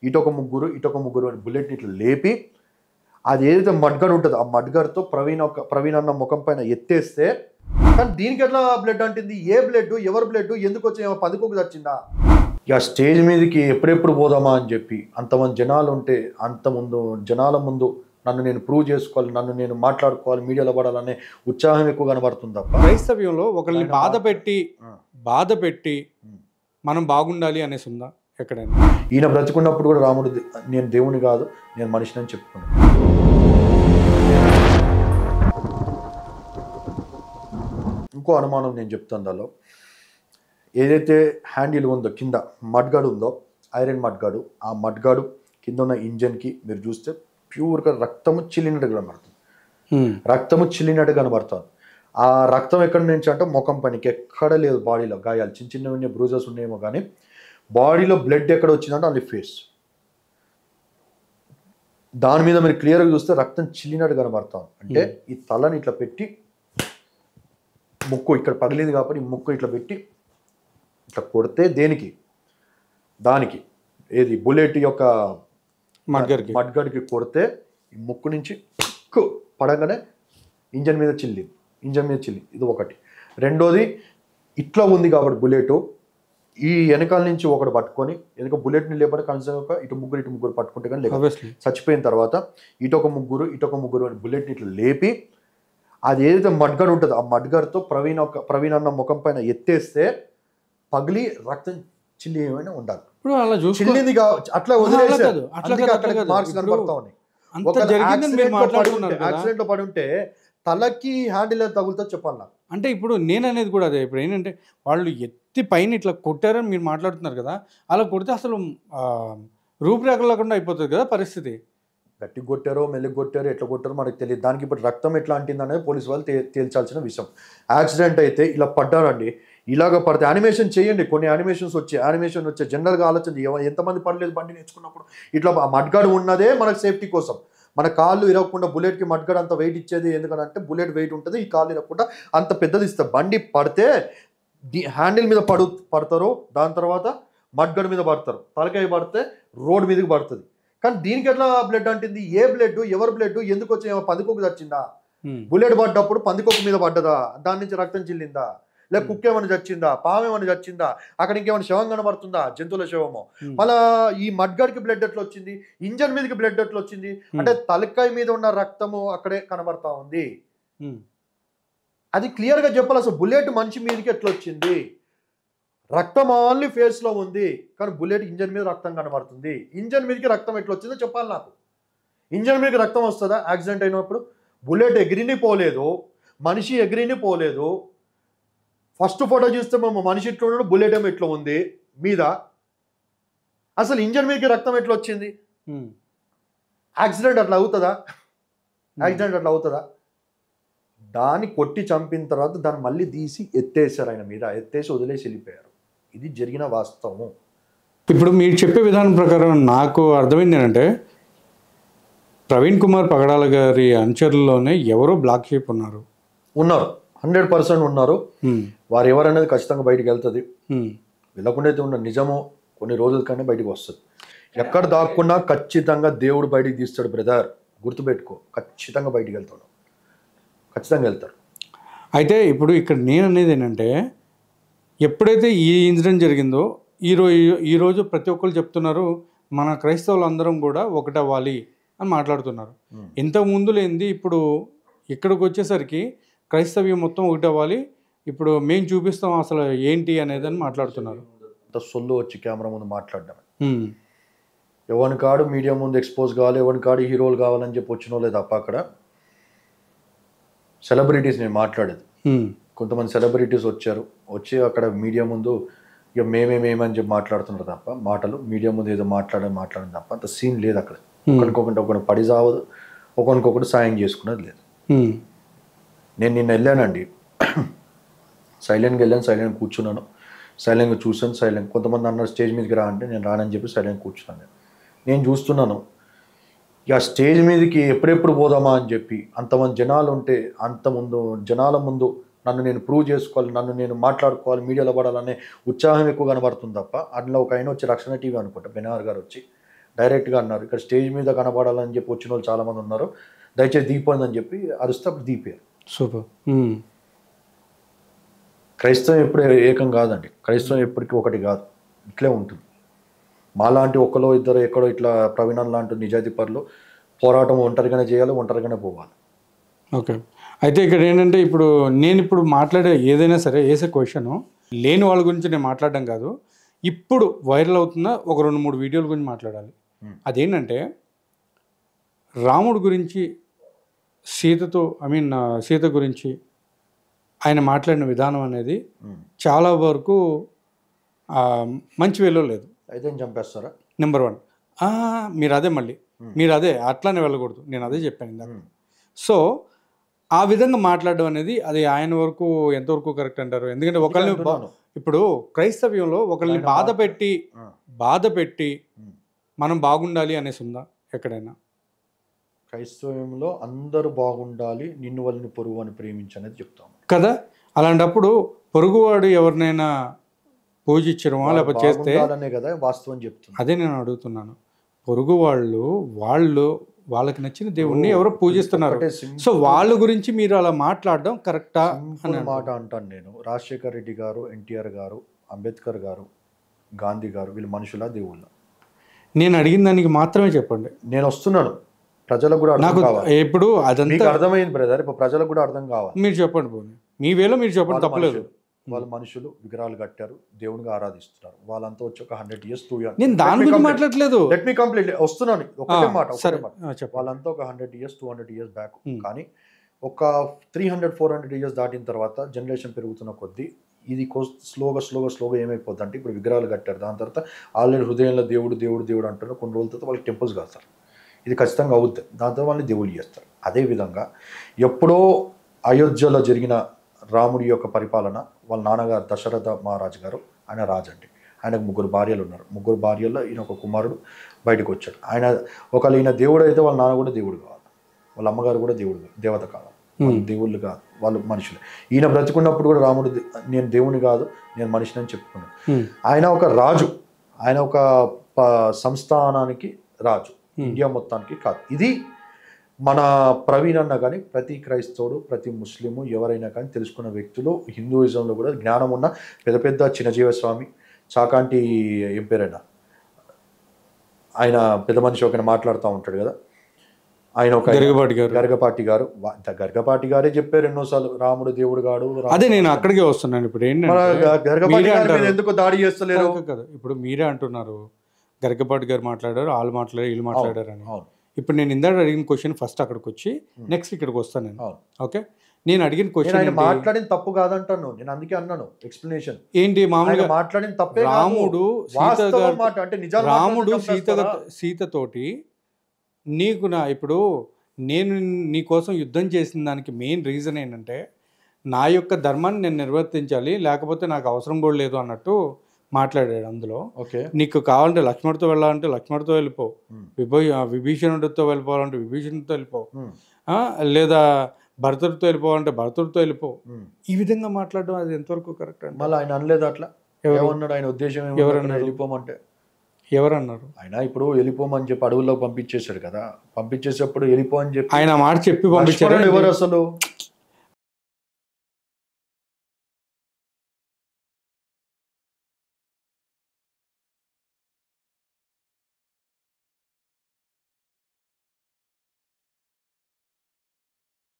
ఇటొక ముగ్గురు ఇటొక ముగ్గురు అని బుల్లెట్ని ఇట్లా లేపి అది ఏదైతే మడ్గర్ ఉంటుందో ఆ మడ్గర్తో ప్రవీణ్ అన్న ముఖం పైన ఎత్తేస్తే, కానీ దీనికి ఎట్లా బ్లడ్ అంటుంది? ఏ బ్లడ్, ఎవరు బ్లడ్, ఎందుకు వచ్చి పదుకోకు వచ్చిందా? ఇక స్టేజ్ మీదకి ఎప్పుడెప్పుడు పోదామా అని చెప్పి అంతమంది జనాలు ఉంటే జనాల ముందు నన్ను నేను ప్రూవ్ చేసుకోవాలి, నన్ను నేను మాట్లాడుకోవాలి, మీడియాలో పడాలనే ఉత్సాహం ఎక్కువ కనబడుతుంది తప్ప క్రైస్తవ్యంలో ఒకరిని బాధ పెట్టి మనం బాగుండాలి అనేసి ఉందా ఎక్కడైనా? ఈయన బ్రతుకున్నప్పుడు కూడా రాముడు నేను దేవుని కాదు నేను మనిషిని అని చెప్పుకున్నాను. ఇంకో అనుమానం నేను చెప్తాను. దానిలో ఏదైతే హ్యాండిల్ ఉందో కింద మడ్గాడు ఉందో, ఐరన్ మడ్గాడు, ఆ మడ్గాడు కింద ఉన్న ఇంజన్కి మీరు చూస్తే ప్యూర్గా రక్తము చిల్లినట్టు కనబడుతుంది. రక్తము చిల్లినట్టు కనబడుతుంది. ఆ రక్తం ఎక్కడి నుంచి అంటే ముఖం పనికి ఎక్కడ లేదు, బాడీలో గాయాలు చిన్న చిన్న బ్రూజెస్ ఉన్నాయేమో, కానీ బాడీలో బ్లడ్ ఎక్కడ వచ్చిందంటే ఓన్లీ ఫేస్. దాని మీద మీరు క్లియర్గా చూస్తే రక్తం చిల్లినట్టు కనబడుతుంది. అంటే ఈ తలని ఇట్లా పెట్టి ముక్కు ఇక్కడ పగిలింది కాబట్టి ఈ ముక్కు ఇట్లా పెట్టి ఇట్లా కొడితే దానికి ఏది బుల్లెట్ యొక్క మడ్గడికి కొడితే ఈ ముక్కు నుంచి పడగానే ఇంజన్ మీద చిల్లి. ఇది ఒకటి. రెండోది ఇట్లా ఉంది కాబట్టి బుల్లెట్ ఈ వెనకాల నుంచి ఒకటి పట్టుకొని, ఎందుకంటే బుల్లెట్ని లేపడి కనీసం ఇటు ముగ్గురు పట్టుకుంటే కానీ లేక చచ్చిపోయిన తర్వాత ఇటొక ముగ్గురు అని బుల్లెట్ని ఇట్లా లేపి అది ఏదైతే మడ్గర్ ఉంటుందో ఆ మడ్గర్తో ప్రవీణ్ అన్న ముఖం పైన ఎత్తేస్తే పగిలి రక్తం చిల్లి ఏమైనా ఉండాలి. చిల్లింది అట్లా వదిలేసారు, మార్క్స్ కనబడతా ఉన్నాయి. యాక్సిడెంట్ లో పడి ఉంటే తలకి హ్యాండిల్ తగులుతో చెప్పాలి నాకు. అంటే ఇప్పుడు నేను అనేది కూడా అదే. ఇప్పుడు ఏంటంటే వాళ్ళు ఎత్తి పైన ఇట్లా కొట్టారని మీరు మాట్లాడుతున్నారు కదా, అలా కొడితే అసలు రూపురేఖ లేకుండా అయిపోతుంది కదా పరిస్థితి. గట్టి కొట్టారో మెల్లికి కొట్టారో ఎట్లా కొట్టారో మనకు తెలియదు. దానికి ఇప్పుడు రక్తం ఎట్లా అంటింది అనేది పోలీసు వాళ్ళు తేల్చాల్సిన విషయం. యాక్సిడెంట్ అయితే ఇలా పడ్డారండి, ఇలాగ పడితే యానిమేషన్ చేయండి. కొన్ని యానిమేషన్ వచ్చే జనరల్గా ఆలోచన ఎంతమంది పడలేదు బండి నేర్చుకున్నప్పుడు. ఇట్లా మడ్గాడు ఉన్నదే మనకు సేఫ్టీ కోసం. మన కాళ్ళు ఇరగకుండా బుల్లెట్కి మడ్గాడు అంత వెయిట్ ఇచ్చేది ఎందుకంటే బుల్లెట్ వెయిట్ ఉంటుంది, ఈ కాళ్ళు ఇరగకుండా అంత పెద్దది ఇస్తారు. బండి పడితే హ్యాండిల్ మీద పడతారు, దాని తర్వాత మడ్గాడు మీద పడతారు, తలకాయ పడితే రోడ్ మీదకి పడుతుంది. కానీ దీనికి ఎట్లా బ్లడ్ అంటుంది? ఏ బ్లడ్, ఎవరు బ్లడ్, ఎందుకు వచ్చి పందికొక్కు చచ్చిందా? బుల్లెట్ పడ్డప్పుడు పందికొక్కు మీద పడ్డదా? దాని నుంచి రక్తం చిల్లిందా? లేక కుక్క ఏమైనా చచ్చిందా? పాము ఏమైనా చచ్చిందా? అక్కడ ఇంకేమైనా శవం కనబడుతుందా? జంతువుల శవము. మళ్ళా ఈ మడ్గాడికి బ్లడ్ ఎట్లా వచ్చింది? ఇంజన్ మీదకి బ్లడ్ ఎట్లా వచ్చింది? అంటే తలకాయ మీద ఉన్న రక్తము అక్కడే కనబడతా ఉంది. అది క్లియర్ గా చెప్పాలి. అసలు బుల్లెట్ మనిషి మీదకి ఎట్లా వచ్చింది? రక్తం ఓన్లీ ఫేస్ లో ఉంది, కానీ బుల్లెట్ ఇంజన్ మీద రక్తం కనబడుతుంది. ఇంజన్ మీదకి రక్తం ఎట్లా వచ్చిందో చెప్పాలి నాకు. ఇంజన్ మీదకి రక్తం వస్తుందా యాక్సిడెంట్ అయినప్పుడు? బుల్లెట్ ఎగిరిని పోలేదు, మనిషి ఎగిరిని పోలేదు. ఫస్ట్ ఫోటో చూస్తే మనిషి ఇట్లా ఉన్నాడు, బుల్లెట్ ఏమో ఇట్లా ఉంది మీద. అసలు ఇంజన్ మీదకి రక్తం ఎట్లా వచ్చింది? యాక్సిడెంట్ అట్లా అవుతుందా? దాన్ని కొట్టి చంపిన తర్వాత దాన్ని మళ్ళీ తీసి ఎత్తేసారు, ఆయన మీద ఎత్తేసి వదిలేసి వెళ్ళిపోయారు. ఇది జరిగిన వాస్తవం. ఇప్పుడు మీరు చెప్పే విధానం ప్రకారం నాకు అర్థమైంది ఏంటంటే ప్రవీణ్ కుమార్ పగడాల గారి అనుచరుల్లోనే ఎవరో బ్లాక్ షేప్ ఉన్నారు 100% ఉన్నారు. వారు ఎవరనేది ఖచ్చితంగా బయటికి వెళ్తుంది. వెళ్ళకుండా అయితే ఉన్న నిజము కొన్ని రోజుల కన్నా బయటకు వస్తుంది. ఎక్కడ దాక్కున్నా ఖచ్చితంగా దేవుడు బయటికి తీస్తాడు బ్రదర్, గుర్తుపెట్టుకో. ఖచ్చితంగా బయటికి వెళ్తాడు, ఖచ్చితంగా వెళ్తారు. అయితే ఇప్పుడు ఇక్కడ నేను అనేది ఏంటంటే ఎప్పుడైతే ఈ ఇన్సిడెంట్ జరిగిందో ఈరోజు ప్రతి ఒక్కరు చెప్తున్నారు మన క్రైస్తవులు అందరం కూడా ఒకటవ్వాలి అని మాట్లాడుతున్నారు. ఇంతకు ముందు లేనిది ఇప్పుడు ఇక్కడికి వచ్చేసరికి క్రైస్తవ్యం మొత్తం ఒకటవ్వాలి, ఇప్పుడు మేము చూపిస్తాం అసలు ఏంటి అనేది అని మాట్లాడుతున్నారు. అంత సొల్లు వచ్చి కెమెరా ముందు మాట్లాడడం, ఎవరి కాడు మీడియా ముందు ఎక్స్పోజ్ కావాలి, ఎవరి కాడు హీరోలు కావాలని చెప్పి వచ్చినో లేదు తప్ప. అక్కడ సెలబ్రిటీస్ నేను మాట్లాడేది, కొంతమంది సెలబ్రిటీస్ వచ్చి అక్కడ మీడియా ముందు ఇక మేమేమేమని చెప్పి మాట్లాడుతున్నారు తప్ప, మాటలు మీడియా ముందు ఏదో మాట్లాడడం తప్ప అంత సీన్ లేదు అక్కడ. ఒకరికొకటి పడి సావదు, ఒకరికొకటి సాయం చేసుకునేది లేదు. నేను నిన్న వెళ్ళానండి, సైలెంట్గా వెళ్ళాను, సైలెంట్గా కూర్చున్నాను, సైలెంట్గా చూసాను, సైలెంట్. కొంతమంది అన్నారు స్టేజ్ మీదకి రా అంటే నేను రానని చెప్పి సైలెంట్గా కూర్చున్నాను. నేను చూస్తున్నాను ఇక స్టేజ్ మీదకి ఎప్పుడెప్పుడు పోదామా అని చెప్పి అంతమంది జనాలు ఉంటే జనాల ముందు నన్ను నేను ప్రూవ్ చేసుకోవాలి, నన్ను నేను మాట్లాడుకోవాలి, మీడియాలో పడాలనే ఉత్సాహం ఎక్కువ కనబడుతుంది తప్ప. అందులో ఒక ఆయన వచ్చి రక్షణ టీవీ అనుకుంటా బెనార్ గారు వచ్చి డైరెక్ట్గా అన్నారు. ఇక్కడ స్టేజ్ మీద కనపడాలని చెప్పి వచ్చిన వాళ్ళు చాలామంది ఉన్నారు, దయచేసి దిగిపోయిందని చెప్పి అరుస్తే అప్పుడు దిగిపోయారు. సూపర్. క్రైస్తవం ఎప్పుడు ఏకం కాదండి, క్రైస్తవం ఎప్పటికీ ఒకటి కాదు, ఇట్లే ఉంటుంది. మాలాంటి ఒకలో ఇద్దరు ఎక్కడో ఇట్లా ప్రవీణన్ లాంటి నిజాయితీ పరులు పోరాటం ఒంటరిగానే చేయాలి, ఒంటరిగానే పోవాలి. ఓకే. అయితే ఇక్కడ ఏంటంటే ఇప్పుడు నేను మాట్లాడే ఏదైనా సరే వేసే క్వశ్చన్ లేని వాళ్ళ గురించి నేను మాట్లాడడం కాదు, ఇప్పుడు వైరల్ అవుతున్న ఒక 2-3 వీడియోల గురించి మాట్లాడాలి. అదేంటంటే రాముడు గురించి సీత గురించి ఆయన మాట్లాడిన విధానం అనేది చాలా వరకు మంచి వేలో లేదు. అయితే చంపేస్తారా? నెంబర్ 1 మీరు అదే అట్లానే వెళ్ళకూడదు, నేను అదే చెప్పాను ఇందాక. సో ఆ విధంగా మాట్లాడడం అనేది అది ఆయన వరకు ఎంతవరకు కరెక్ట్ అంటారు? ఎందుకంటే ఒకళ్ళని ఇప్పుడు క్రైస్తవ్యంలో ఒకళ్ళని బాధ పెట్టి మనం బాగుండాలి అనేసి ఉందా ఎక్కడైనా? క్రైస్తవ్యంలో అందరూ బాగుండాలి, నిన్ను వాళ్ళని పొరుగు అని ప్రేమించనేది చెప్తాం కదా. అలాంటప్పుడు పొరుగువాడు ఎవరినైనా పూజించడమా లేకపోతే చేస్తే కదా వాస్తవం చెప్తున్నా. అదే నేను అడుగుతున్నాను. పొరుగు వాళ్ళకి నచ్చిన దేవుణ్ణి ఎవరో పూజిస్తున్నారు, సో వాళ్ళ గురించి మీరు అలా మాట్లాడడం కరెక్టా అనే మాట అంటాను నేను. రాజశేఖర్ రెడ్డి గారు, ఎన్టీఆర్ గారు, అంబేద్కర్ గారు, గాంధీ గారు వీళ్ళు మనుషులా దేవుళ్ళ? నేను అడిగిన దానికి మాత్రమే చెప్పండి. నేను వస్తున్నాను, ప్రజలకు కూడా అర్థం కావాలి. ఇప్పుడు అదంతా అర్థమైంది బ్రదర్, ఇప్పుడు ప్రజలకు కూడా అర్థం కావాలి. మీరు చెప్పండి పోనీ, మీ వేలో మీరు చెప్పండి, తప్పలేదు. వాళ్ళు మనుషులు విగ్రహాలు కట్టారు, దేవునిగా ఆరాధిస్తున్నారు. వాళ్ళంతా వచ్చి ఒక 100 years 2 years నేను దాని గురించి మాట్లాడలేదు. లెట్ మీ కంప్లీట్ వస్తున్నాను. ఒకటే మాట. వాళ్ళంతా ఒక 100 years 200 years బ్యాక్. కానీ ఒక 300-400 years దాటిన తర్వాత జనరేషన్ పెరుగుతున్న కొద్దీ ఇది స్లోగా ఏమైపోద్ది అంటే ఇప్పుడు విగ్రహాలు కట్టారు, దాని తర్వాత ఆల్రెడీ హృదయంలో దేవుడు దేవుడు దేవుడు అంటారు. కొన్ని రోజుల తర్వాత వాళ్ళకి టెంపుల్స్ కడతారు, ఇది ఖచ్చితంగా అవుద్ది. దాంతో వాళ్ళని దేవుళ్ళు చేస్తారు. అదేవిధంగా ఎప్పుడో అయోధ్యలో జరిగిన రాముడి యొక్క పరిపాలన, వాళ్ళ నాన్నగారు దశరథ మహారాజు గారు, ఆయన రాజు అండి. ఆయనకు 3 భార్యలు ఉన్నారు. 3 భార్యల్లో ఈయన ఒక కుమారుడు బయటకు వచ్చాడు. ఆయన ఒకవేళ ఈయన దేవుడు అయితే వాళ్ళ నాన్న కూడా దేవుడు కావాలి, వాళ్ళ అమ్మగారు కూడా దేవత కావాలి. దేవుళ్ళు కాదు, వాళ్ళు మనుషులు. ఈయన బ్రతికున్నప్పుడు కూడా రాముడు నేను దేవుని కాదు, నేను మనిషిని అని చెప్పుకున్నాడు. ఆయన ఒక రాజు, ఆయన ఒక సంస్థానానికి రాజు, ఇండియా మొత్తానికి కాదు. ఇది మన ప్రవీణ్ అన్న కానీ ప్రతి క్రైస్తవుడు, ప్రతి ముస్లిము ఎవరైనా కానీ తెలుసుకున్న వ్యక్తులు, హిందూయిజంలో కూడా జ్ఞానం ఉన్న పెద్ద చిన్నజీవ స్వామి, చాకాంటి ఏం పేరైనా ఆయన పెద్ద మనిషి ఒక మాట్లాడుతూ ఉంటాడు కదా, ఆయన ఒక గరికపాటి గారే చెప్పారు ఎన్నోసార్లు రాముడు దేవుడు గాడు. అదే నేను అక్కడికే వస్తున్నాను. ఇప్పుడు ఏంటంటే ఎందుకు దాడి చేస్తలేరు కదా, ఇప్పుడు మీరే అంటున్నారు గరికపాటి గారు మాట్లాడారు, వాళ్ళు మాట్లాడారు, వీళ్ళు మాట్లాడారు అని. ఇప్పుడు నేను ఇందాక అడిగిన క్వశ్చన్ ఫస్ట్ అక్కడికి వచ్చి నెక్స్ట్ ఇక్కడికి వస్తాను నేను. ఓకే, నేను అడిగిన క్వశ్చన్ మాట్లాడిన తప్పు కాదంటాను నేను, అందుకే అన్నాను ఎక్స్ప్లెనేషన్ ఏంటి. మామూలుగా మాట్లాడిన తప్పే. రాముడు సీతతోటి నీకు ఇప్పుడు నేను నీ కోసం యుద్ధం చేసిన దానికి మెయిన్ రీజన్ ఏంటంటే నా యొక్క ధర్మాన్ని నేను నిర్వర్తించాలి, లేకపోతే నాకు అవసరం కూడా లేదు అన్నట్టు మాట్లాడాడు అందులో. ఓకే, నీకు కావాలంటే లక్ష్మణుడితో వెళ్ళాలంటే లక్ష్మణుడితో వెళ్ళిపో, విభీషణుడితో వెళ్ళిపోవాలంటే విభీషణుడితో వెళ్ళిపో, లేదా భరతుడితో వెళ్ళిపోవాలంటే భరతుడితో వెళ్ళిపో. ఈ విధంగా మాట్లాడడం అది ఎంతవరకు కరెక్ట్ అండి? మళ్ళీ ఆయన అనలేదు అట్లా. ఏమన్నాడు ఆయన ఉద్దేశం? ఎవరన్నా వెళ్ళిపోమంటే ఎవరన్నారు? ఆయన ఇప్పుడు వెళ్ళిపోమని చెప్పి అడవుల్లో పంపించేశాడు కదా, పంపించేసేప్పుడు వెళ్ళిపో అని చెప్పి ఆయన మాట చెప్పి పంపించారు. ఎవరు అసలు